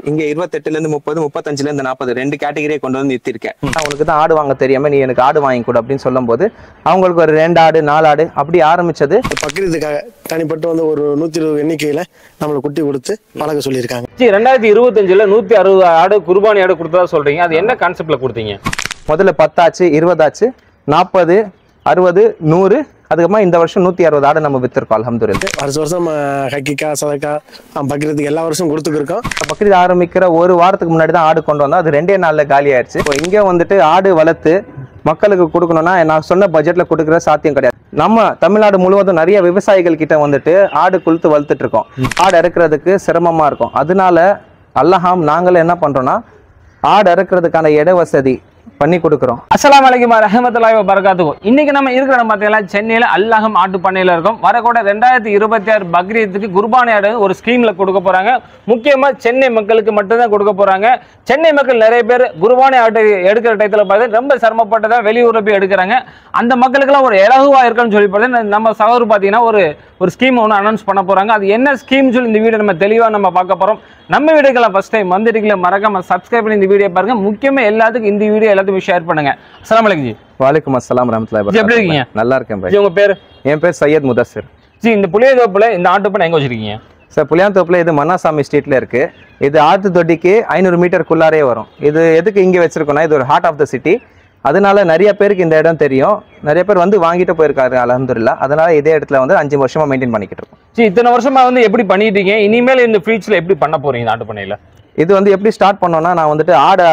இங்க 28ல இருந்து 30, 35ல இருந்து 40 2 கேட்டகரியை கொண்டு வந்து நிறுத்திருக்கேன். உனக்கு தான் ஆடு வாங்க தெரியாம நீ எனக்கு ஆடு வாங்கி கொடு அப்படின்னு சொல்லும் போது அவங்களுக்கு ஒரு 2 ஆடு 4 ஆடு அப்படி ஆரம்பிச்சது. பக்ரீத்துக்காக தனிப்பட்டு வந்து ஒரு 120 எண்ணிக்கையில நம்மளை குட்டி கொடுத்து வளர்க்க சொல்லியிருக்காங்க. 2025ல 160 ஆடு குர்பானி ஆடு கொடுத்ததா சொல்றீங்க. அது என்ன கான்செப்ட்ல கொடுத்தீங்க? முதல்ல 10 ஆச்சு, 20 ஆச்சு, 40, 60, 100. அதுக்கப்புறமா இந்த வருஷம் 160 ஆடு நம்ம வித்திருக்கோம் அல்ஹம்துலில்லாஹ். வருஷம் ஹக்கிக்கா சதக்கா பக்ரீத்துக்கு எல்லா வருஷம் கொடுத்துருக்கோம். பக்ரீத் ஆரம்பிக்கிற ஒரு வாரத்துக்கு முன்னாடி தான் ஆடு கொண்டு வந்தோம். அது 2 நாள்ல காலி ஆயிடுச்சு. இப்போ இங்கே வந்துட்டு ஆடு வளர்த்து மக்களுக்கு கொடுக்கணும்னா நான் சொன்ன பட்ஜெட்ல கொடுக்குற சாத்தியம் கிடையாது. நம்ம தமிழ்நாடு முழுவதும் நிறைய விவசாயிகள் கிட்ட வந்துட்டு ஆடு கொளுத்து வளர்த்துட்டு இருக்கோம். ஆடு இறக்குறதுக்கு சிரமமா இருக்கும். அதனால அல்லாஹாம் நாங்களே என்ன பண்றோம்னா ஆடு இறக்குறதுக்கான இட வசதி பண்ணி கொடுக்குறோம். அஸ்ஸலாமு அலைக்கும் வரஹ்மத்துல்லாஹி வபரகாத்துஹு. இன்னைக்கு நம்ம இருக்கிற இடம் பார்த்தீங்கன்னா சென்னையில அல்லாஹம் ஆட்டு பண்ணையில இருக்கும். வரக்கூட 2026 பக்ரீத்துக்கு குர்பானி ஆடு ஒரு ஸ்கீம்ல கொடுக்க போறாங்க. முக்கியமா சென்னை மக்களுக்கு மட்டும்தான் கொடுக்க போறாங்க. சென்னை மக்கள் நிறைய பேர் குர்பானி ஆட்டு எடுக்கிற டயத்துல பார்த்து ரொம்ப சிரமப்பட்டதான் வெளியூர்ல போய் எடுக்கிறாங்க. அந்த மக்களுக்கெல்லாம் ஒரு இலகுவா இருக்குன்னு சொல்லி பார்த்து நம்ம சகோதரர் பார்த்தீங்கன்னா ஒரு ஸ்கீம் ஒன்று அனௌன்ஸ் பண்ண போறாங்க. அது என்ன ஸ்கீம் சொல்லி இந்த வீடியோ நம்ம தெளிவா நம்ம பார்க்க போறோம். நம்ம வீடியோக்கெல்லாம் ஃபர்ஸ்ட் டைம் வந்துட்டீங்களா மறக்காம சப்ஸ்கிரைப் பண்ணி இந்த வீடியோ பாருங்க. முக்கியமா எல்லாத்துக்கும் இந்த வீடியோ எல்லாத்துக்கும் ஷேர் பண்ணுங்க. அஸ்ஸலாமு அலைக்கும் ஜி. வலைக்கும் அஸ்ஸலாம் வரஹ்மத்துல்லாஹி வபரகாத்துஹு. எப்படி இருக்கீங்க? நல்லா இருக்கேன் பாய். உங்க பேர்? என் பேர் சையத் முதஸ்ஸிர். ஜி, இந்த புளியதோப்புல இந்த ஆட்டு பண்ணை எங்க வச்சிருக்கீங்க? சார் புளியாந்தோப்புல இது மன்னாசாமி ஸ்ட்ரீட்ல இருக்கு. இது ஆத்து தொட்டிக்கு 500 மீட்டருக்குள்ளாரே வரும். இது எதுக்கு இங்கே வச்சிருக்கோம்னா இது ஒரு ஹார்ட் ஆஃப் த சிட்டி. அதனால நிறைய பேருக்கு இந்த இடம் தெரியும். நிறைய பேர் வந்து வாங்கிட்டு போயிருக்காரு அல்ஹம்துலில்லாஹ். அதனால இதே இடத்துல வந்து 5 வருஷமா மெயின்டைன் பண்ணிக்கிட்டு இருக்கோம். ஜி, இத்தனை வருஷமா வந்து எப்படி பண்ணிட்டு இருக்கீங்க? இனிமேல் இந்த ஃபியூச்சர்ல எப்படி பண்ண போறீங்க இந்த ஆட்டு பண்ணையில? இது வந்து எப்படி ஸ்டார்ட் பண்ணோம்னா நான் வந்துட்டு ஆடை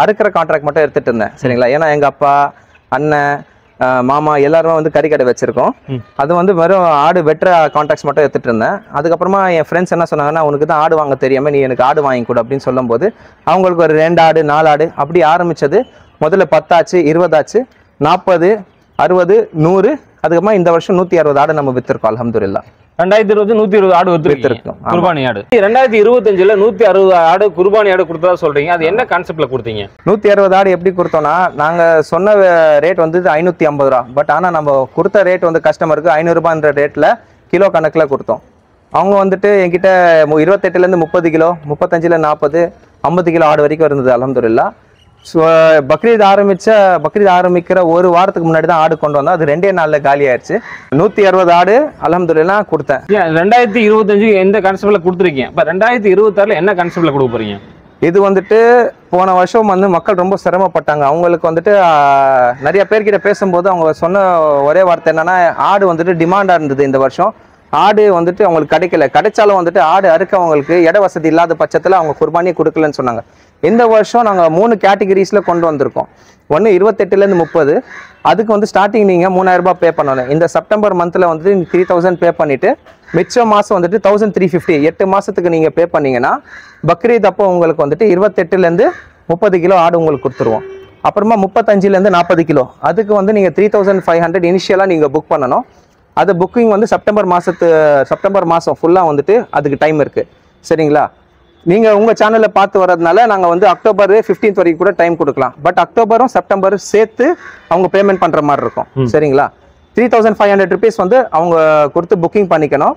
அறுக்கிற கான்ட்ராக்ட் மட்டும் எடுத்துட்டு இருந்தேன். சரிங்களா? ஏன்னா எங்க அப்பா, அண்ணன், மாமா எல்லாருமே வந்து கறிக்கடை வச்சிருக்கோம். அது வந்து வெறும் ஆடு வெட்டுற கான்ட்ராக்ட்ஸ் மட்டும் எடுத்துட்டு இருந்தேன். அதுக்கப்புறமா என் ஃப்ரெண்ட்ஸ் என்ன சொன்னாங்கன்னா உனக்கு தான் ஆடு வாங்க தெரியாம நீ எனக்கு ஆடு வாங்கி கொடு அப்படின்னு சொல்லும் போது அவங்களுக்கு ஒரு 2 ஆடு 4 ஆடு அப்படி ஆரம்பிச்சது. முதல்ல 10 ஆச்சு, 20 ஆச்சு, 40, 60, 100. அதுக்கப்புறமா இந்த வருஷம் 160 ஆடு நம்ம வித்திருக்கோம் அல்ஹம்துலில்லாஹ். 2020 120 ஆடு வித்திருக்கோம் குர்பானி ஆடு. 2025ல 160 ஆடு குர்பானி ஆடு கொடுத்ததா சொல்றீங்க. அது என்ன கான்செப்ட்ல கொடுத்தீங்க? 160 ஆடு எப்படி கொடுத்தோம்னா நாங்க சொன்ன ரேட் வந்து 550 ரூபா. பட் ஆனா நம்ம கொடுத்த ரேட் வந்து கஸ்டமருக்கு 500 ரூபான்ற ரேட்ல கிலோ கணக்குல கொடுத்தோம். அவங்க வந்துட்டு என்கிட்ட 28ல இருந்து 30 கிலோ, 35ல 40, 50 கிலோ ஆடு வரைக்கும் இருந்தது அல்ஹம்துலில்லாஹ். ஸோ பக்ரீத் ஆரம்பிக்கிற ஒரு வாரத்துக்கு முன்னாடி தான் ஆடு கொண்டு வந்தோம். அது 2 நாள்ல காலி ஆயிடுச்சு. 160 ஆடு அல்ஹம்துலில்லாஹ் கொடுத்தேன். 2025 எந்த கான்செப்ட்ல கொடுத்துருக்கீங்க? இப்போ 2026ல என்ன கான்செப்ட்ல கொடுக்க போறீங்க? இது வந்துட்டு போன வருஷம் வந்து மக்கள் ரொம்ப சிரமப்பட்டாங்க. அவங்களுக்கு வந்துட்டு நிறைய பேர்கிட்ட பேசும்போது அவங்க சொன்ன ஒரே வார்த்தை என்னன்னா ஆடு வந்துட்டு டிமாண்டா இருந்தது. இந்த வருஷம் ஆடு வந்துட்டு அவங்களுக்கு கிடைக்கல. கிடைச்சாலும் வந்துட்டு ஆடு அறுக்கவங்களுக்கு இட வசதி இல்லாத பட்சத்தில் அவங்க குர்பானியை கொடுக்கலன்னு சொன்னாங்க. இந்த வருஷம் நாங்கள் 3 கேட்டகரிஸ்ல கொண்டு வந்திருக்கோம். ஒன்று 28ல இருந்து 30. அதுக்கு வந்து ஸ்டார்டிங் நீங்கள் 3000 ரூபாய் பே பண்ணணும். இந்த செப்டம்பர் மந்த்ல வந்துட்டு 3000 பே பண்ணிட்டு மிச்ச மாசம் வந்துட்டு 1350 8 மாசத்துக்கு நீங்க பே பண்ணீங்கன்னா பக்ரீத் அப்போ உங்களுக்கு வந்துட்டு 28ல இருந்து 30 கிலோ ஆடு உங்களுக்கு கொடுத்துருவோம். அப்புறமா 35ல இருந்து 40 கிலோ அதுக்கு வந்து நீங்க 3500 இனிஷியலா நீங்க புக் பண்ணணும். அது புக்கிங் வந்து செப்டம்பர் மாசம் ஃபுல்லா வந்துட்டு அதுக்கு டைம் இருக்கு. சரிங்களா? நீங்க உங்க சேனல்ல பார்த்து வர்றதுனால நாங்க வந்து அக்டோபர் 15 வரைக்கும் கூட டைம் கொடுக்கலாம். பட் அக்டோபரும் செப்டம்பரும் சேர்த்து அவங்க பேமெண்ட் பண்ற மாதிரி இருக்கும். சரிங்களா? 3500 ருபீஸ் வந்து அவங்க கொடுத்து புக்கிங் பண்ணிக்கணும்.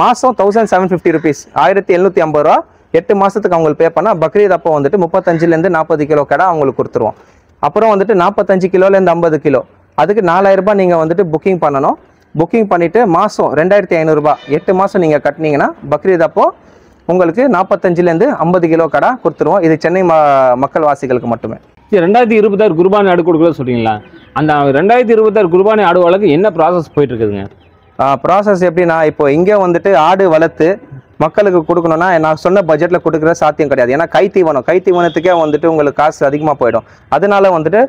மாசம் 1750 ருபீஸ் 1750 ரூபா 8 மாசத்துக்கு அவங்களுக்கு பே பண்ணா பக்ரீத் அப்போ வந்துட்டு 35ல இருந்து 40 கிலோ கடை அவங்களுக்கு கொடுத்துருவோம். அப்புறம் வந்துட்டு 45 கிலோல இருந்து 50 கிலோ அதுக்கு 4000 ரூபாய் நீங்க வந்துட்டு புக்கிங் பண்ணணும். புக்கிங் பண்ணிட்டு மாசம் 2500 ரூபாய் 8 மாசம் நீங்க கட்டினீங்கன்னா பக்ரீத் அப்போ உங்களுக்கு 45ல இருந்து 50 கிலோ கடை கொடுத்துருவோம். இது சென்னை மக்கள் வாசிகளுக்கு மட்டுமே. 2026 குர்பானி ஆடு கொடுக்கல சொல்றீங்களா? அந்த 2026 குர்பானி ஆடு வழக்கு என்ன ப்ராசஸ் போயிட்டு இருக்குதுங்க? ப்ராசஸ் எப்படின்னா இப்போ இங்கே வந்துட்டு ஆடு வளர்த்து மக்களுக்கு கொடுக்கணும்னா நான் சொன்ன பட்ஜெட்ல கொடுக்குற சாத்தியம் கிடையாது. ஏன்னா கைத்தீவனத்துக்கே வந்துட்டு உங்களுக்கு காசு அதிகமாக போயிடும். அதனால வந்துட்டு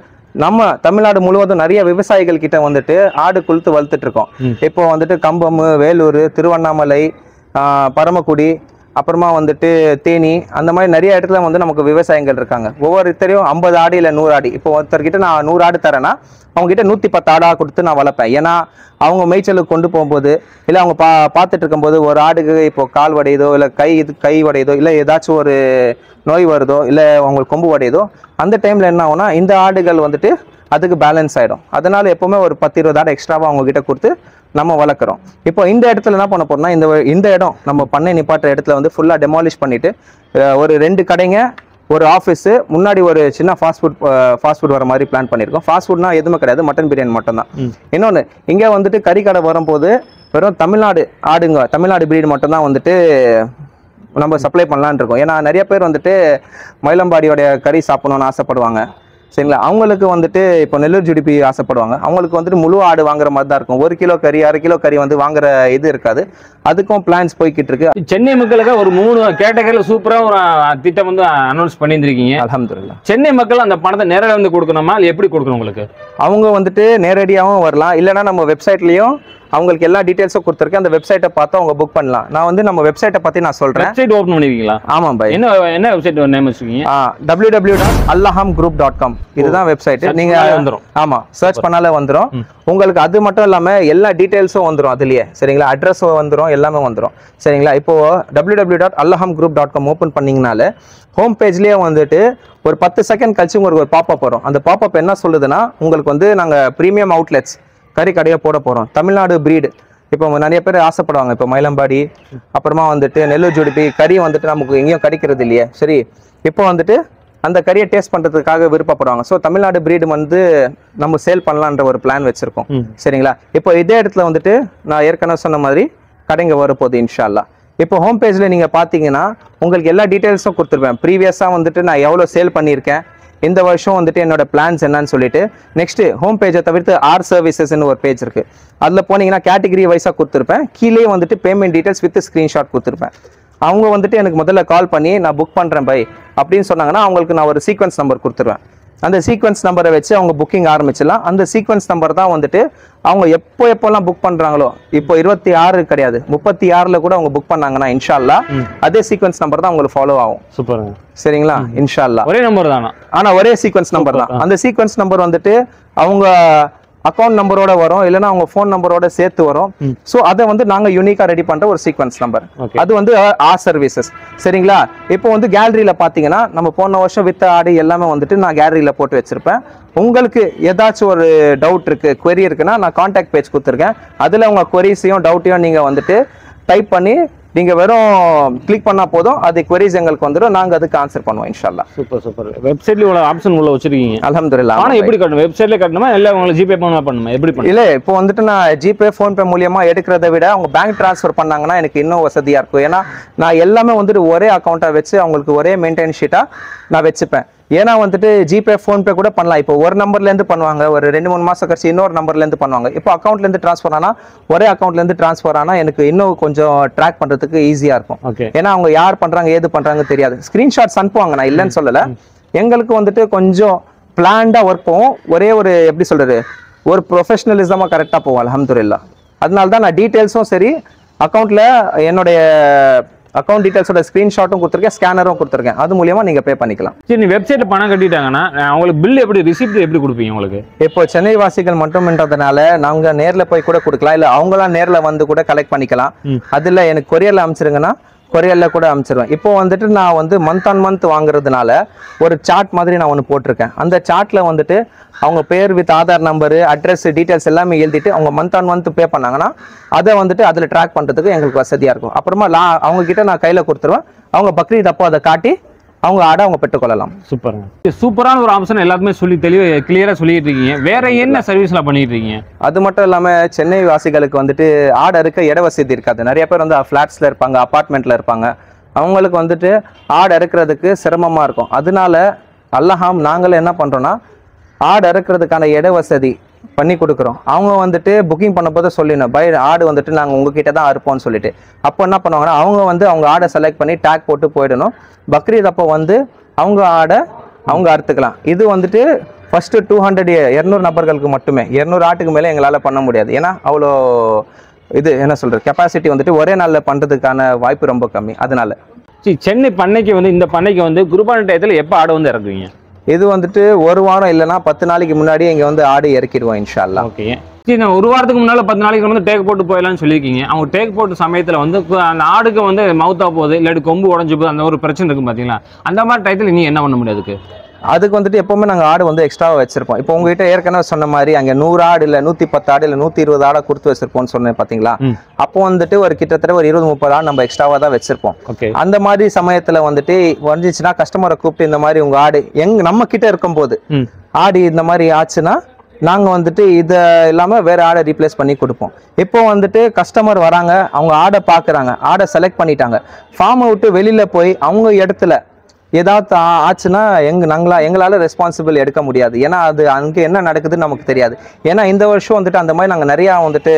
நம்ம தமிழ்நாடு முழுவதும் நிறைய விவசாயிகள் கிட்ட வந்துட்டு ஆடு கொளுத்து வளர்த்துட்டு இருக்கோம். இப்போ வந்துட்டு கம்பம், வேலூர், திருவண்ணாமலை, பரமக்குடி, அப்புறமா வந்துட்டு தேனி அந்த மாதிரி நிறைய இடத்துல வந்து நமக்கு விவசாயிகள் இருக்காங்க. ஒவ்வொருத்தரையும் 50 ஆடு இல்லை 100 ஆடு. இப்போ ஒருத்தர்கிட்ட நான் 100 ஆடு தரேன்னா அவங்க கிட்ட 110 ஆடா கொடுத்து நான் வளர்ப்பேன். ஏன்னா அவங்க மேய்ச்சலுக்கு கொண்டு போகும்போது இல்லை அவங்க பார்த்துட்டு இருக்கும்போது ஒரு ஆடுக்கு இப்போ கால் வடையுதோ இல்லை கை வடையுதோ இல்லை ஏதாச்சும் ஒரு நோய் வருதோ இல்லை அவங்களுக்கு கொம்பு வடையுதோ அந்த டைம்ல என்ன ஆகும்னா இந்த ஆடுகள் வந்துட்டு அதுக்கு பேலன்ஸ் ஆகிடும். அதனால எப்போவுமே ஒரு 10-20 ஆடு எக்ஸ்ட்ராவாக அவங்ககிட்ட கொடுத்து நம்ம வளர்க்குறோம். இப்போ இந்த இடத்துல என்ன பண்ண போறோம்னா, இந்த இடம் நம்ம பண்ணை நிப்பாட்டுற இடத்துல வந்து ஃபுல்லாக டெமாலிஷ் பண்ணிட்டு ஒரு 2 கடைங்க, ஒரு ஆஃபீஸு, முன்னாடி ஒரு சின்ன ஃபாஸ்ட் ஃபுட் வர மாதிரி பிளான் பண்ணியிருக்கோம். ஃபாஸ்ட் ஃபுட்னா எதுவுமே கிடையாது, மட்டன் பிரியாணி மட்டும் தான். இன்னொன்று, இங்கே வந்துட்டு கறி கடை வரும்போது வெறும் தமிழ்நாடு ஆடுங்க, தமிழ்நாடு பிரீடு மட்டும் தான் வந்துட்டு நம்ம சப்ளை பண்ணலான்னு இருக்கோம். ஏன்னா நிறைய பேர் வந்துட்டு மயிலம்பாடியோடைய கறி சாப்பிடணும்னு ஆசைப்படுவாங்க, சரிங்களா. அவங்களுக்கு வந்துட்டு இப்போ நெல்லூர் ஜுடிபி ஆசைப்படுவாங்க. அவங்களுக்கு வந்துட்டு முழு ஆடு வாங்குற மாதிரி தான் இருக்கும். 1 கிலோ கறி 1/2 கிலோ கறி வந்து வாங்குற இது இருக்காது. அதுக்கும் பிளான்ஸ் போய்கிட்டு இருக்கு. சென்னை மக்களுக்கு ஒரு 3 கேட்டகரியில் சூப்பராக ஒரு திட்டம் வந்து அனௌன்ஸ் பண்ணியிருந்திருக்கீங்க. அல்ஹம்துலில்லாஹ். சென்னை மக்கள் அந்த பணத்தை நேரில் வந்து கொடுக்கணுமா, இல்லை எப்படி கொடுக்கணும் உங்களுக்கு? அவங்க வந்துட்டு நேரடியாகவும் வரலாம், இல்லைன்னா நம்ம வெப்சைட்லேயும் அவங்களுக்கு எல்லா டீட்டெயில்ஸும் கொடுத்துருக்கேன். அந்த வெப்சைட்டை பார்த்து அவங்க புக் பண்ணலாம். நான் வந்து நம்ம வெப்சைட்டை பற்றி நான் சொல்கிறேன். வெப்சைட் ஓப்பன் பண்ணிருக்கீங்களா? ஆமாம் பாய். என்ன வெப்சைட் நேம் வச்சுருக்கீங்க? www.allahamgroup.com இதுதான் வெப்சைட். நீங்கள் வந்துடும். ஆமாம், சர்ச் பண்ணாலே வந்துடும் உங்களுக்கு. அது மட்டும் இல்லாமல் எல்லா டீட்டெயில்ஸும் வந்துடும் அதுலேயே, சரிங்களா. அட்ரஸும் வந்துடும், எல்லாமே வந்துடும், சரிங்களா. இப்போது www.allahamgroup.com ஓப்பன் பண்ணிங்கனாலே ஹோம் பேஜ்லேயே வந்துட்டு ஒரு 10 செகண்ட் கழிச்சு உங்களுக்கு ஒரு பாப்பப் வரும். அந்த பாப்பப் என்ன சொல்லுதுன்னா, உங்களுக்கு வந்து நாங்கள் ப்ரீமியம் அவுட்லெட்ஸ் கறி கடையை போட போகிறோம், தமிழ்நாடு பிரீடு. இப்போ நிறைய பேர் ஆசைப்படுவாங்க, இப்போ மயிலம்பாடி அப்புறமா வந்துட்டு நெல்லூர் ஜுடிபி கறி வந்துட்டு நமக்கு எங்கேயும் கிடைக்கிறது இல்லையே, சரி. இப்போ வந்துட்டு அந்த கறியை டேஸ்ட் பண்ணுறதுக்காக விருப்பப்படுவாங்க. ஸோ தமிழ்நாடு பிரீடு வந்து நம்ம சேல் பண்ணலான்ற ஒரு பிளான் வச்சுருக்கோம், சரிங்களா. இப்போ இதே இடத்துல வந்துட்டு நான் ஏற்கனவே சொன்ன மாதிரி கடைங்க வரப்போகுது இன்ஷா அல்லாஹ். இப்போ ஹோம் பேஜில் நீங்கள் பார்த்தீங்கன்னா உங்களுக்கு எல்லா டீட்டெயில்ஸும் கொடுத்துருப்பேன். ப்ரீவியஸாக வந்துட்டு நான் எவ்வளோ சேல் பண்ணியிருக்கேன், இந்த வருஷம் வந்துட்டு என்னோட பிளான்ஸ் என்னன்னு சொல்லிட்டு. நெக்ஸ்ட் ஹோம் பேஜை தவிர்த்து ஆர் சர்வீசஸ்ன்னு ஒரு பேஜ் இருக்கு. அதில் போனீங்கன்னா கேட்டகரி வைஸாக கொடுத்துருப்பேன். கீழே வந்துட்டு பேமெண்ட் டீட்டெயில்ஸ் வித் ஸ்க்ரீன்ஷாட் கொடுத்துருப்பேன். அவங்க வந்துட்டு எனக்கு முதல்ல கால் பண்ணி நான் புக் பண்ணுறேன் பை அப்படின்னு சொன்னாங்கன்னா அவங்களுக்கு நான் ஒரு சீக்வன்ஸ் நம்பர் கொடுத்துருவேன். அந்த சீக்வன்ஸ் நம்பரை வச்சு அவங்க புக்கிங் ஆரம்பிச்சிடலாம். அந்த சீக்வன்ஸ் நம்பர் தான் வந்துட்டு அவங்க எப்போல்லாம் புக் பண்ணுறாங்களோ, இப்போ 26 கிடையாது 36ல் கூட அவங்க புக் பண்ணாங்கன்னா இன்ஷா அல்லாஹ் அதே சீக்வன்ஸ் நம்பர் தான் அவங்களுக்கு ஃபாலோ ஆகும். சூப்பருங்க, சரிங்களா. இன்ஷா அல்லாஹ் ஒரே நம்பர் தானா? ஆனால் ஒரே சீக்வன்ஸ் நம்பர் தான். அந்த சீக்வன்ஸ் நம்பர் வந்துட்டு அவங்க அக்கௌண்ட் நம்பரோட வரும், இல்லைன்னா அவங்க ஃபோன் நம்பரோட சேர்த்து வரும். ஸோ அதை வந்து நாங்கள் யூனிக்காக ரெடி பண்ணுற ஒரு சீக்வன்ஸ் நம்பர். அது வந்து ஆர் சர்வீசஸ், சரிங்களா. இப்போ வந்து கேலரியில் பார்த்தீங்கன்னா நம்ம போன வருஷம் வித்த ஆடு எல்லாமே வந்துட்டு நான் கேலரியில் போட்டு வச்சிருப்பேன். உங்களுக்கு ஏதாச்சும் ஒரு டவுட் இருக்கு, query இருக்குன்னா நான் கான்டாக்ட் பேஜ் கொடுத்துருக்கேன். அதில் உங்கள் queries-ஐயும் டவுட்டையும் நீங்கள் வந்துட்டு டைப் பண்ணி நீங்கள் வெறும் கிளிக் பண்ணால் போதும், அது queries எங்களுக்கு வந்துடும், நாங்கள் அதுக்கு ஆன்சர் பண்ணுவோம் இன்ஷா அல்லாஹ். Super super. வெப்சைட்ல உள்ள ஆப்ஷன் உள்ள வச்சிருக்கீங்க. அல்ஹம்துலில்லாஹ். ஆனால் எப்படி கட்டணும்? வெப்சைட்ல கட்டணுமா இல்லை உங்களுக்கு ஜிபே பண்ணணுமா, எப்படி பண்ணணும்? இல்லை, இப்போ வந்துட்டு நான் ஜிபே ஃபோன்பே மூலியமாக எடுக்கிறத விட அவங்க பேங்க் ட்ரான்ஸ்ஃபர் பண்ணாங்கன்னா எனக்கு இன்னும் வசதியாக இருக்கும். ஏன்னா நான் எல்லாமே வந்துட்டு ஒரே அக்கௌண்ட்டாக வச்சு அவங்களுக்கு ஒரே மெயின்டைன் ஷீட்டாக நான் வச்சுப்பேன். ஏன்னா வந்துட்டு ஜிபே ஃபோன்பே கூட பண்ணலாம். இப்போ ஒரு நம்பர்லேருந்து பண்ணுவாங்க, ஒரு 2-3 மாதம் கழிச்சு இன்னொரு நம்பர்லேருந்து பண்ணுவாங்க. இப்போ அக்கௌண்ட்லேருந்து ட்ரான்ஸ்ஃபர் ஆனால் ஒரே அக்கௌண்ட்லேருந்து ட்ரான்ஸ்ஃபர் ஆனால் எனக்கு இன்னும் கொஞ்சம் ட்ராக் பண்ணுறதுக்கு ஈஸியாக இருக்கும். ஏன்னா அவங்க யார் பண்ணுறாங்க ஏது பண்ணுறாங்க தெரியாது. ஸ்க்ரீன்ஷாட்ஸ் அனுப்புவாங்க, நான் இல்லைன்னு சொல்லலை. எங்களுக்கு வந்துட்டு கொஞ்சம் பிளான்டாக ஒர்க் போகும். ஒரே ஒரு எப்படி சொல்கிறது, ஒரு ப்ரொஃபஷனலிசமாக கரெக்டாக போவோம் அல்ஹம்துலில்லாஹ். அதனால தான் நான் டீட்டெயில்ஸும் சரி, அக்கௌண்ட்டில் என்னுடைய அக்கௌண்ட் டீட்டெயில்ஸோட ஸ்க்ரீன்ஷாட்டும் கொடுத்துருக்கேன், ஸ்கேனரும் கொடுத்துருக்கேன். அது மூலியமா நீங்க பே பண்ணிக்கலாம். சரி, நீ வெப்சைட்ல பணம் கட்டிட்டாங்கன்னா அவங்களுக்கு பில் எப்படி, ரிசிப்ட் எப்படி கொடுப்பீங்க உங்களுக்கு? இப்போ சென்னை வாசிகள் மட்டும்ன்றதுனால நாங்க நேர்ல போய் கூட கொடுக்கலாம், இல்ல அவங்களாம் நேர்ல வந்து கூட கலெக்ட் பண்ணிக்கலாம். அதுல எனக்கு கொரியர்ல அனுப்பிச்சிருங்கன்னா கொரியர்ல கூட அனுப்பிச்சிருவேன். இப்போ வந்துட்டு நான் வந்து மந்த் ஆன் மந்த் வாங்குறதுனால ஒரு சார்ட் மாதிரி நான் ஒன்று போட்டிருக்கேன். அந்த சார்ட்ல வந்துட்டு அவங்க bear with Aadhaar number, address, details எல்லாமே எழுதிட்டு அவங்க மந்த் ஆன் மந்த் பே பண்ணாங்கன்னா அதை வந்துட்டு அதில் ட்ராக் பண்ணுறதுக்கு எங்களுக்கு வசதியாக இருக்கும். அப்புறமா அவங்க கிட்ட நான் கையில் கொடுத்துருவேன். அவங்க பக்ரீத் அப்போ அதை காட்டி அவங்க ஆடை அவங்க பெற்றுக்கொள்ளலாம். சூப்பர், சூப்பரான ஒரு ஆப்ஷன் எல்லாத்துமே சொல்லி கிளியரா சொல்லிட்டு இருக்கீங்க. வேற என்ன சர்வீஸ்லாம் பண்ணிட்டு இருக்கீங்க? அது மட்டும் இல்லாமல் சென்னை வாசிகளுக்கு வந்துட்டு ஆடை இருக்க இட வசதி இருக்காது. நிறைய பேர் வந்து ஃப்ளாட்ஸில் இருப்பாங்க, அப்பார்ட்மெண்ட்டில் இருப்பாங்க. அவங்களுக்கு வந்துட்டு ஆடை இறக்குறதுக்கு சிரமமாக இருக்கும். அதனால அல்லஹாம் நாங்களே என்ன பண்ணுறோன்னா ஆடு இறக்குறதுக்கான இட வசதி பண்ணி கொடுக்குறோம். அவங்க வந்துட்டு புக்கிங் பண்ணும்போது சொல்லிடணும், பை ஆடு வந்துட்டு நாங்கள் உங்ககிட்ட தான் இருப்போம்னு சொல்லிட்டு. அப்போ என்ன பண்ணுவாங்கன்னா அவங்க வந்து அவங்க ஆடை செலக்ட் பண்ணி டேக் போட்டு போயிடணும். பக்ரீத் அப்போ வந்து அவங்க ஆடை அவங்க அறுத்துக்கலாம். இது வந்துட்டு ஃபஸ்ட்டு 200 நபர்களுக்கு மட்டுமே. 200 ஆட்டுக்கு மேலே எங்களால் பண்ண முடியாது. ஏன்னா அவ்வளோ இது என்ன சொல்கிறது, கெப்பாசிட்டி வந்துட்டு ஒரே நாளில் பண்ணுறதுக்கான வாய்ப்பு ரொம்ப கம்மி. அதனால சென்னை பண்ணைக்கு வந்து இந்த பண்ணைக்கு வந்து குர்பானி டயத்தில் எப்போ ஆடு வந்து இறக்குவீங்க? இது வந்துட்டு ஒரு வாரம் இல்லைன்னா 10 நாளைக்கு முன்னாடி இங்கே வந்து ஆடு இறக்கிடுவோம் இன்ஷா அல்லாஹ். ஓகே, சரி, நான் ஒரு வாரத்துக்கு முன்னால் 10 நாளைக்கு வந்து டேக் போட்டு போயிடலாம்னு சொல்லியிருக்கீங்க. அவங்க டேக் போட்டு சமயத்தில் வந்து அந்த ஆடுக்கு வந்து மவுத்தா போகுது, இல்லாட்டி கொம்பு உடஞ்சி போகுது, அந்த ஒரு பிரச்சனை இருக்குது பார்த்தீங்களா? அந்த மாதிரி டயத்தில் நீ என்ன பண்ண முடியாதுக்கு? அதுக்கு வந்துட்டு எப்பவுமே நாங்கள் ஆடு வந்து எக்ஸ்ட்ராவாக வச்சிருப்போம். இப்போ உங்ககிட்ட ஏற்கனவே சொன்ன மாதிரி அங்கே 100 ஆடு இல்லை 110 ஆடு இல்லை 120 ஆடை கொடுத்து வச்சிருப்போம்னு சொன்னேன் பார்த்தீங்களா. அப்போ வந்துட்டு ஒரு கிட்டத்தட்ட ஒரு 20-30 ஆடு நம்ம எக்ஸ்ட்ராவாக தான் வச்சிருப்போம். அந்த மாதிரி சமயத்தில் வந்துட்டு வந்துச்சுன்னா கஸ்டமரை கூப்பிட்டு இந்த மாதிரி உங்கள் ஆடு நம்ம கிட்ட இருக்கும்போது ஆடு இந்த மாதிரி ஆச்சுன்னா நாங்கள் வந்துட்டு இதை இல்லாமல் வேறு ஆடை ரீப்ளேஸ் பண்ணி கொடுப்போம். இப்போ வந்துட்டு கஸ்டமர் வராங்க, அவங்க ஆடை பார்க்குறாங்க, ஆடை செலக்ட் பண்ணிட்டாங்க, ஃபார்மை விட்டு வெளியில் போய் அவங்க இடத்துல ஏதாவது ஆச்சுன்னா எங்களால் ரெஸ்பான்சிபிள் எடுக்க முடியாது. ஏன்னா அது அங்கே என்ன நடக்குதுன்னு நமக்கு தெரியாது. ஏன்னா இந்த வருஷம் வந்துட்டு அந்த மாதிரி நாங்கள் நிறையா வந்துட்டு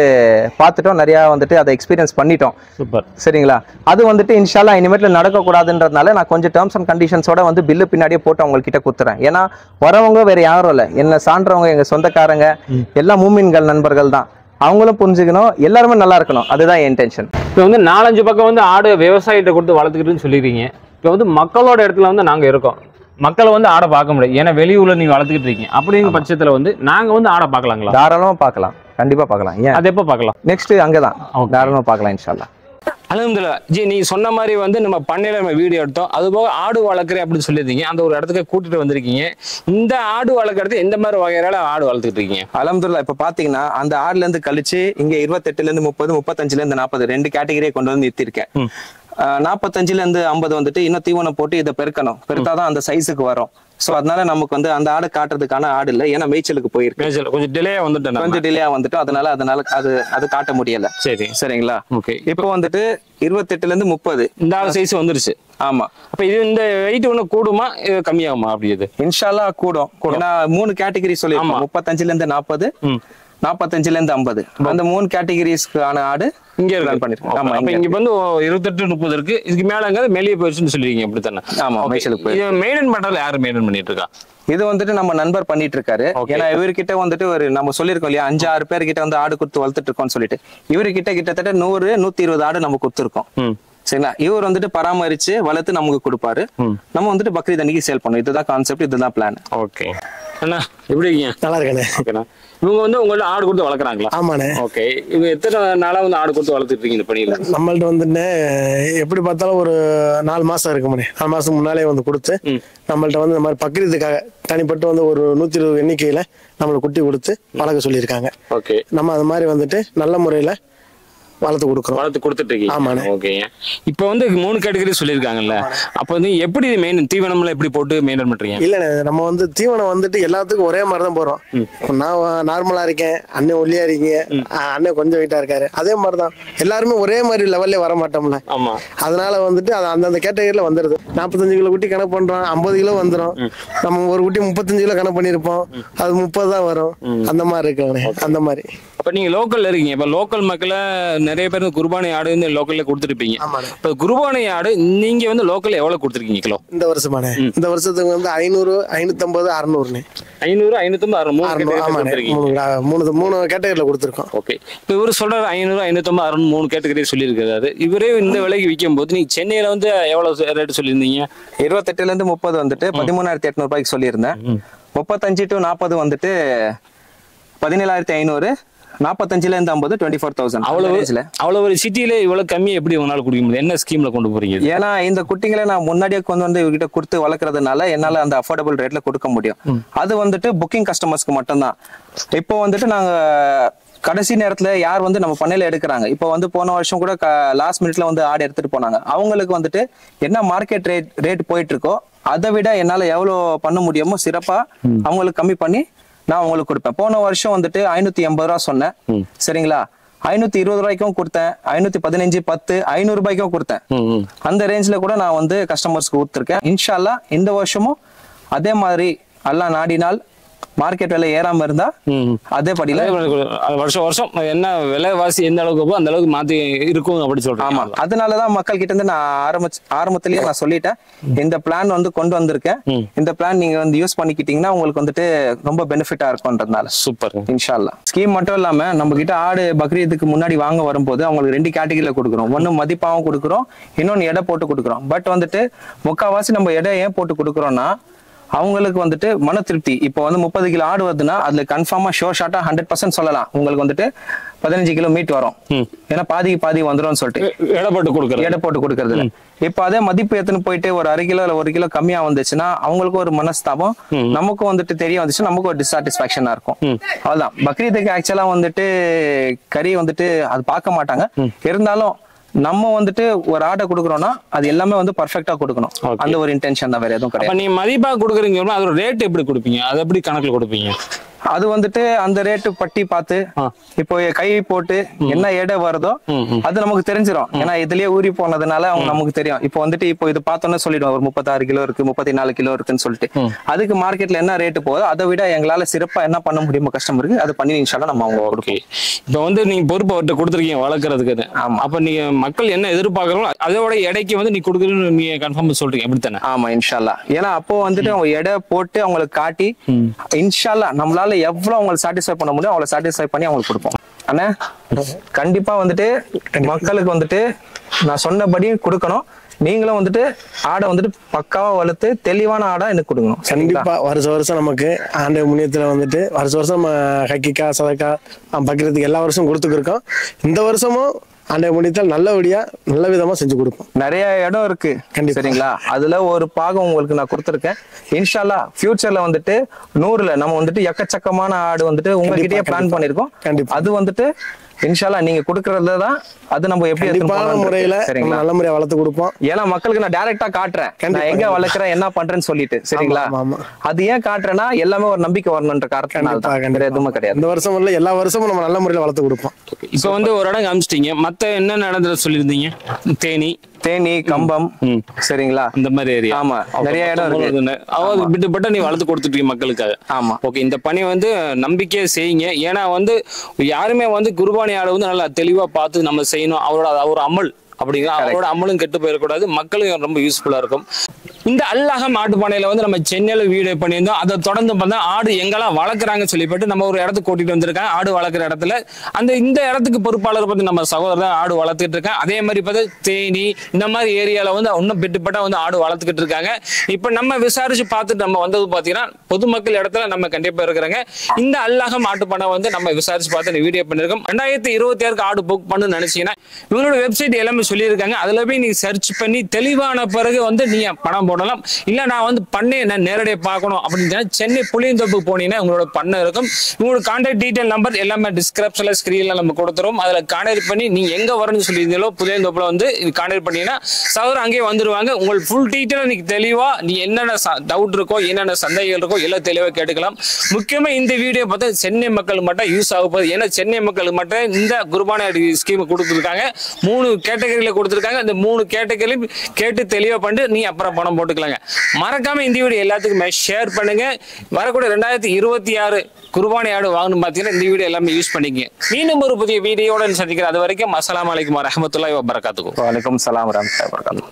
பார்த்துட்டோம், நிறையா வந்துட்டு அதை எக்ஸ்பீரியன்ஸ் பண்ணிட்டோம். சூப்பர். சரிங்களா. அது வந்துட்டு இன்ஷால்லா இனிமேட்டில் நடக்கக்கூடாதுன்றதுனால நான் கொஞ்சம் டேர்ம்ஸ் அண்ட் கண்டிஷன்ஸோட வந்து பில்லு பின்னாடியே போட்டு அவங்கக்கிட்ட கொடுத்துறேன். ஏன்னா வரவங்க வேறு யாரும் இல்லை, என்ன சான்றவங்க எங்கள் சொந்தக்காரங்க எல்லாம் மூமின்கள் நண்பர்கள் தான். அவங்களும் புரிஞ்சுக்கணும், எல்லாருமே நல்லா இருக்கணும், அதுதான் என் இன்டென்ஷன். இப்போ வந்து 4-5 பக்கம் வந்து ஆடு விவசாயிகிட்ட கொடுத்து வளர்த்துக்கிட்டுன்னு சொல்லிடுறீங்க. இப்போ வந்து மக்களோட இடத்துல வந்து நாங்கள் இருக்கோம், மக்களை வந்து ஆடை பார்க்க முடியாது. ஏன்னா வெளியூர்ல நீங்கள் வளர்த்துக்கிட்டு இருக்கீங்க. அப்படிங்கிற பட்சத்தில் வந்து நாங்கள் வந்து ஆடை பார்க்கலாங்களா? தாராளமாக பார்க்கலாம், கண்டிப்பாக பார்க்கலாம். ஏன் அது எப்போ பார்க்கலாம்? நெக்ஸ்ட் அங்கே தான் தாராளமாக பார்க்கலாம் இன்ஷால்லா. அல்ஹம்துலில்லாஹ் ஜி, நீங்க சொன்ன மாதிரி வந்து நம்ம பண்ணையில நம்ம வீடியோ எடுத்தோம். அது போக ஆடு வளர்க்குறேன் அப்படின்னு சொல்லியிருந்தீங்க, அந்த ஒரு இடத்துக்கு கூட்டிட்டு வந்திருக்கீங்க. இந்த ஆடு வளர்க்கறது எந்த மாதிரி வகையால ஆடு வளர்த்துட்டு இருக்கீங்க? அல்ஹம்துலில்லாஹ் இப்போ பார்த்தீங்கன்னா அந்த ஆடுல இருந்து கழிச்சு இங்க 28ல-இருந்து 30, 35ல-இருந்து 40 2 கேட்டகரியை கொண்டு வந்து நிறுத்திருக்கேன். 45ல-இருந்து 50 வந்துட்டு இன்னும் தீவனம் போட்டு இதை பெருத்தாதான் அந்த சைஸுக்கு வரும். சோ அதனால நமக்கு வந்து அந்த ஆடு காட்டுறதுக்கான ஆடு இல்லை, ஏன்னா மேய்ச்சலுக்கு போயிருக்கு, கொஞ்சம் டிலே வந்துட்டோம். அதனால அது காட்ட முடியல. சரிங்களா. ஓகே. இப்போ வந்துட்டு 28ல-இருந்து 30 இந்த ஆடு சைஸ் வந்துருச்சு. ஆமா. அப்ப இது இந்த வெயிட் ஒண்ணு கூடுமா கம்மியாகுமா? அப்படி இது இன்ஷால்லா கூடும். ஏன்னா 3 கேட்டகரி சொல்லிருக்கோம், 35ல-இருந்து 40, 45ல-இருந்து 50. அந்த 3 கேட்டகரிஸ்க்கான ஆடு இங்க ரன் பண்ணிருக்கோம். ஆமா, அப்ப இங்க வந்து 28-30 இருக்கு. இதுக்கு மேலங்க மேலே போயிடுச்சுன்னு சொல்லுவீங்க, அப்படித்தானே? ஆமா, மேய்ச்சலுக்கு போய். இது மெயின்டைன் பண்றதுல யாரு மெயின்டைன் பண்ணிட்டு இருக்கா? இது வந்துட்டு நம்ம நண்பர் பண்ணிட்டு இருக்காரு. ஏன்னா இவர்கிட்ட வந்துட்டு ஒரு நம்ம சொல்லிருக்கோம் இல்லையா, 5-6 பேர் கிட்ட வந்து ஆடு கொடுத்து வளர்த்துட்டு இருக்கோம்னு சொல்லிட்டு, இவர்கிட்ட கிட்டத்தட்ட 100-120 ஆடு நம்ம கொடுத்துருக்கோம். சரிங்களா. இவர் வந்துட்டு பராமரிச்சு வளர்த்து நமக்கு கொடுப்பாரு, நம்ம வந்துட்டு பக்ரீத் அன்னைக்கு சேல் பண்ணுவோம். இதுதான் கான்செப்ட், இதுதான் பிளான். ஓகே அண்ணா, எப்படி இருக்கீங்க? நல்லா இருக்கேண்ணே. ஓகேண்ணா. இவங்க வந்து உங்கள்ட்ட ஆடு கொடுத்து வளர்க்குறாங்களா? ஆமாண்ணே. ஓகே. இவங்க எத்தனை நாளா வந்து ஆடு கொடுத்து வளர்த்துட்டு இருக்கீங்க இந்த பணியில? நம்மள்ட்ட வந்துண்ணே எப்படி பார்த்தாலும் ஒரு 4 மாசம் இருக்குமாண்ணே. 4 மாசம் முன்னாலே வந்து கொடுத்து நம்மள்ட்ட வந்து இந்த மாதிரி பக்ரீத்துக்காக தனிப்பட்டு வந்து ஒரு 120 எண்ணிக்கையில நம்மளை குட்டி கொடுத்து வளர்க்க சொல்லியிருக்காங்க. ஓகே. நம்ம அது மாதிரி வந்துட்டு நல்ல முறையில வளர்த்து கொடுத்துட்டு இருக்கீங்க. ஆமாண்ணே. ஓகே. இப்போ வந்து 3 கேட்டகரி சொல்லியிருக்காங்கல்ல, அப்போ வந்து எப்படி தீவனம்லாம் எப்படி போட்டு மெயின்டைன் பண்றீங்க? இல்லண்ணே, நம்ம வந்து தீவனம் வந்துட்டு எல்லாத்துக்கும் ஒரே மாதிரி தான் போறோம். நான் நார்மலா இருக்கேன், அண்ணன் ஒல்லியா இருக்கீங்க, அண்ணன் கொஞ்சம் வெயிட்டா இருக்காரு, அதே மாதிரிதான் எல்லாருமே ஒரே மாதிரி லெவல்ல வர மாட்டோம்ல. ஆமா. அதனால வந்துட்டு அது அந்தந்த கேட்டகரியில வந்துருது. 45 கிலோ குட்டி கணக்கு பண்றோம், 50 கிலோ வந்துடும். நம்ம ஒரு குட்டி 35 கிலோ கணக்கு பண்ணிருப்போம், அது 30 தான் வரும். அந்த மாதிரி இருக்குண்ணே. அந்த மாதிரி. அப்ப நீங்க லோக்கல்ல இருக்கீங்க. இப்ப லோக்கல் மக்களை நிறைய பேர் குர்பானி ஆடு வந்து லோக்கல்ல கொடுத்துருப்பீங்க. இப்ப குர்பானி ஆடு நீங்க வந்து லோக்கல்ல எவ்வளவு கொடுத்துருக்கீங்க கிலோ? இந்த வருஷமானே இந்த வருஷத்துக்கு வந்து 500, 550, 600. 500, 550, 600 மூணு கேட்டகரியில கொடுத்துருக்கோம். ஓகே. இப்போ இவரு சொல்றாரு 500, 550, 600 3 கேட்டகரி சொல்லியிருக்காரு. இவரே இந்த விலைக்கு விற்கும் போது நீங்க சென்னையில வந்து எவ்வளவு ரேட் சொல்லியிருந்தீங்க? 28ல-இருந்து 30 வந்துட்டு 13,800 ரூபாய்க்கு சொல்லியிருந்தேன். 35 to 40 வந்துட்டு 17,500, 45ல-இருந்து 50 24,000. அவ்வளவு ஒரு சிட்டில இவ்வளவு கம்மி எப்படி உங்களால குடிக்க முடியும்? என்ன ஸ்கீம்ல கொண்டு போறீங்க? ஏன்னா இந்த குட்டிகளை நான் முன்னாடியே கொண்டு வந்து இவர்கிட்ட கொடுத்து வளர்க்கறதுனால என்னால அந்த அஃபோர்டபுள் ரேட்ல கொடுக்க முடியும். அது வந்துட்டு புக்கிங் கஸ்டமர்ஸ்க்கு மட்டும்தான். இப்போ வந்துட்டு நாங்க கடைசி நேரத்துல யார் வந்து நம்ம பண்ணையில எடுக்கிறாங்க, இப்போ வந்து போன வருஷம் கூட லாஸ்ட் மினிட்ல வந்து ஆடு எடுத்துட்டு போனாங்க. அவங்களுக்கு வந்துட்டு என்ன மார்க்கெட் ரேட் போயிட்டு இருக்கோ அதை விட என்னால எவ்வளவு பண்ண முடியுமோ சிறப்பா அவங்களுக்கு கம்மி பண்ணி நான் உங்களுக்கு கொடுப்பேன். போன வருஷம் வந்துட்டு 580 ரூபா சொன்னேன். சரிங்களா. 520 ரூபாய்க்கும் கொடுத்தேன், 515, 10, 500 ரூபாய்க்கும் கொடுத்தேன். அந்த ரேஞ்ச்ல கூட நான் வந்து கஸ்டமர்ஸ்க்கு கொடுத்துருக்கேன். இன்ஷா அல்லாஹ் இந்த வருஷமும் அதே மாதிரி அல்லாஹ் நாடினால் மார்க்கெட் விலை ஏறாம இருந்தா அதே படியில வருஷம் வருஷம் என்ன விலைவாசி எந்த அளவுக்கு அந்த அளவுக்கு மாத்தி இருக்கும் அப்படி சொல்றேன். ஆமா, அதனாலதான் மக்கள் கிட்ட இருந்து நான் ஆரம்பத்திலேயே நான் சொல்லிட்டேன், இந்த பிளான் வந்து கொண்டு வந்திருக்கேன். இந்த பிளான் நீங்க வந்து யூஸ் பண்ணிக்கிட்டீங்கன்னா உங்களுக்கு வந்துட்டு ரொம்ப பெனிஃபிட்டா இருக்கும்ன்றதுனால. சூப்பர். இன்ஷா அல்லாஹ். ஸ்கீம் மட்டும் இல்லாம நம்ம கிட்ட ஆடு பக்ரீத்துக்கு முன்னாடி வாங்க வரும்போது அவங்களுக்கு 2 கேட்டகரியில கொடுக்குறோம். ஒன்னு மதிப்பாவும் கொடுக்குறோம், இன்னொன்னு எடை போட்டு கொடுக்குறோம். பட் வந்துட்டு முக்கால்வாசி நம்ம எடை ஏன் போட்டு கொடுக்குறோம்னா அவங்களுக்கு வந்துட்டு மன திருப்தி. இப்போ வந்து 30 கிலோ ஆடு வருதுன்னா அதுல கன்ஃபார்மா ஷார்ட்டா 100% சொல்லலாம் உங்களுக்கு வந்துட்டு 15 கிலோ மீட் வரும். ஏன்னா பாதிக்கு பாதி வந்துடும் சொல்லிட்டு எடை போட்டு கொடுக்கறதுல. இப்ப அதே மதிப்பு எடுத்துன்னு போயிட்டு ஒரு 1/2 கிலோ இல்ல 1 கிலோ கம்மியா வந்துச்சுன்னா அவங்களுக்கும் ஒரு மனஸ்தாபம், நமக்கும் வந்துட்டு தெரிய வந்துச்சு, நமக்கு ஒரு டிசாட்டிஸ்பாக்சனா இருக்கும். அவ்வளவுதான். பக்ரீத்துக்கு ஆக்சுவலா வந்துட்டு கறி வந்துட்டு அது பார்க்க மாட்டாங்க. இருந்தாலும் நம்ம வந்துட்டு ஒரு ஆர்டர் கொடுக்குறோம்னா அது எல்லாமே வந்து பர்ஃபெக்டா கொடுக்கணும். அந்த ஒரு இன்டென்ஷன் தான், வேற எதுவும் கிடையாது. நீ மதிப்பா கொடுக்குறீங்க, அதோட ரேட் எப்படி கொடுப்பீங்க? அது எப்படி கணக்குல கொடுப்பீங்க? அது வந்துட்டு அந்த ரேட்டு பட்டி பார்த்து இப்போ கை போட்டு என்ன எடை வருதோ அது நமக்கு தெரிஞ்சிடும். ஏன்னா இதுலயே ஊறி போனதுனால அவங்க நமக்கு தெரியும். இப்போ வந்துட்டு இப்போ இது பார்த்தோன்னே சொல்லிடுவோம் ஒரு 36 கிலோ இருக்கு, 34 கிலோ இருக்குன்னு சொல்லிட்டு. அதுக்கு மார்க்கெட்ல என்ன ரேட்டு போதோ அதை விட எங்களால சிறப்பா என்ன பண்ண முடியுமோ கஸ்டமருக்கு அது பண்ணி இன்ஷால்லா நம்ம அவங்க கொடுப்போம். இப்போ வந்து நீங்க பொறுப்பு அவர்கிட்ட கொடுத்துருக்கீங்க வளர்க்கறதுக்கு. ஆமா. அப்ப நீங்க மக்கள் என்ன எதிர்பார்க்கறோம் அதோட எடைக்கு வந்து நீ கொடுக்குறீன்னு நீங்க கன்ஃபார்ம் சொல்றீங்க, அப்படித்தானே? ஆமா, இன்ஷால்லா. ஏன்னா அப்போ வந்துட்டு அவங்க எடை போட்டு அவங்களுக்கு காட்டி இன்ஷால்லா நம்மளால எவ்வளவு அவங்களுக்கு சாட்டிஸ்ஃபை பண்ண முடியும் அவங்களை சாட்டிஸ்ஃபை பண்ணி அவங்களுக்கு கொடுப்போம். ஆனா கண்டிப்பா வந்துட்டு மக்களுக்கு வந்துட்டு நான் சொன்னபடி கொடுக்கணும். நீங்களும் வந்துட்டு ஆடை வந்துட்டு பக்காவா வளர்த்து தெளிவான ஆடா எனக்கு கொடுக்கணும். கண்டிப்பா வருஷம் நமக்கு ஆண்டு முன்னியத்துல வந்துட்டு வருஷம் நம்ம ஹக்கிக்கா சதக்கா பக்ரீத்துக்கு எல்லா வருஷமும் கொடுத்துருக்கோம். இந்த வருஷமும் ஆண்டை முடித்தால் நல்லபடியா நல்ல விதமா செஞ்சு கொடுப்போம். நிறைய இடம் இருக்கு சரிங்களா, அதுல ஒரு பாகம் உங்களுக்கு நான் கொடுத்துருக்கேன். இன்ஷால்லா ஃபியூச்சர்ல வந்துட்டு 100ல நம்ம வந்துட்டு எக்கச்சக்கமான ஆடு வந்துட்டு உங்ககிட்டயே பிளான் பண்ணிருக்கோம். அது வந்துட்டு இன்ஷால்லா நீங்க கொடுக்கறதுதான் அது நம்ம எப்படி முறையில நல்ல முறையா வளர்த்து கொடுப்போம். ஏன்னா மக்களுக்கு நான் டைரக்டா காட்டுறேன் நான் எங்க வளர்க்குறேன் என்ன பண்றேன்னு சொல்லிட்டு சரிங்களா. அது ஏன் காட்டுறேன்னா எல்லாமே ஒரு நம்பிக்கை வரணுன்ற காரணத்தினால எதுவுமே கிடையாது. இந்த வருஷம் இல்ல எல்லா வருஷமும் நம்ம நல்ல முறையில வளர்த்து கொடுப்போம். இப்ப வந்து ஒரு இடம் காமிச்சிட்டீங்க, மத்த என்ன நடந்தது சொல்லியிருந்தீங்க? தேனி கம்பம் சரிங்களா, இந்த மாதிரி ஏரியா. ஆமா, நிறைய இடம் இருக்கு. அதாவது விட்டுப்பட்ட நீ வளர்த்து கொடுத்துட்டீங்க மக்களுக்காக. ஆமா, ஓகே. இந்த பணி வந்து நம்பிக்கையா செய்யுங்க. ஏன்னா வந்து யாருமே வந்து குர்பானி ஆடை வந்து நல்லா தெளிவா பார்த்து நம்ம செய்யணும். அவரோட அமல் அப்படிங்கிற அவரோட அமலும் கெட்டு போயிடக்கூடாது, மக்களுக்கு ரொம்ப யூஸ்ஃபுல்லா இருக்கும். இந்த அல்லாஹம் ஆட்டு பண்ணையில வந்து நம்ம சென்னையில வீடியோ பண்ணியிருந்தோம். அதை தொடர்ந்து பார்த்தா ஆடு எங்கெல்லாம் வளர்க்குறாங்க சொல்லிப்பட்டு நம்ம ஒரு இடத்துக்கு கூட்டிட்டு வந்திருக்காங்க. ஆடு வளர்க்குற இடத்துல இந்த இடத்துக்கு பொறுப்பாளர் பார்த்து நம்ம சகோதரர் தான் ஆடு வளர்த்துட்டு இருக்காங்க. அதே மாதிரி பார்த்தா தேனி இந்த மாதிரி ஏரியால வந்து இன்னும் பெட்டுப்பட்டா வந்து ஆடு வளர்த்துக்கிட்டு இருக்காங்க. இப்ப நம்ம விசாரிச்சு பார்த்துட்டு நம்ம வந்தது பாத்தீங்கன்னா பொதுமக்கள் இடத்துல நம்ம கண்டிப்பா இருக்கிறாங்க. இந்த அல்லாஹம் ஆட்டு பண்ணை வந்து நம்ம விசாரிச்சு பார்த்து வீடியோ பண்ணிருக்கோம். 2026 ஆடு புக் பண்ணு நினைச்சீங்கன்னா இவங்களோட வெப்சைட் எல்லாமே சொல்லியிருக்காங்க. அதுல போய் நீ சர்ச் பண்ணி தெளிவான பிறகு வந்து நீ பணம் போடலாம். இல்ல நான் வந்து பண்ணை நான் நேரடியாக பார்க்கணும் அப்படின்னு சென்னை புளியந்தோப்பு போனீங்கன்னா உங்களோட பண்ணை இருக்கும். உங்களோட கான்டாக்ட் டீடைல் நம்பர் எல்லாமே டிஸ்கிரிப்ஷன்ல ஸ்கிரீன்ல நம்ம கொடுத்துரும். அதுல கான்டாக்ட் பண்ணி நீ எங்க வரணும்னு சொல்லியிருந்தீங்களோ புளியந்தோப்புல வந்து கான்டாக்ட் பண்ணீங்கன்னா சகோதரர் அங்கேயே வந்துருவாங்க. உங்களுக்கு ஃபுல் டீடைல் நீ தெளிவா நீ என்னென்ன டவுட் இருக்கோ என்னென்ன சந்தேகங்கள் இருக்கோ எல்லாம் தெளிவா கேட்டுக்கலாம். முக்கியமா இந்த வீடியோ பார்த்தா சென்னை மக்கள் மட்டும் யூஸ் ஆக போகுது. ஏன்னா சென்னை மக்கள் மட்டும் இந்த குர்பானி ஸ்கீம் கொடுத்துருக்காங்க. 3 கேட்டகரியில கொடுத்துருக்காங்க. இந்த 3 கேட்டகரியும் கேட்டு தெளிவா பண்ணிட்டு நீ அப்புறம் பணம் போட்டுக்கலாங்க. மறக்காம இந்த வீடியோ எல்லாத்துக்குமே ஷேர் பண்ணுங்க. வரக்கூடிய 2026 குர்பானி ஆடு வாங்கணும் பார்த்தீங்கன்னா இந்த வீடியோ எல்லாமே யூஸ் பண்ணிக்கங்க. மீண்டும் ஒரு புதிய வீடியோட சந்திக்கிறேன். அது வரைக்கும் அஸ்ஸலாமு அலைக்கும் வரஹ்மத்துல்லாஹி வபரகாத்துஹு. வலைக்கும் ஸலாம் வரஹ்மத்துல்லாஹி வபரகாத்துஹு.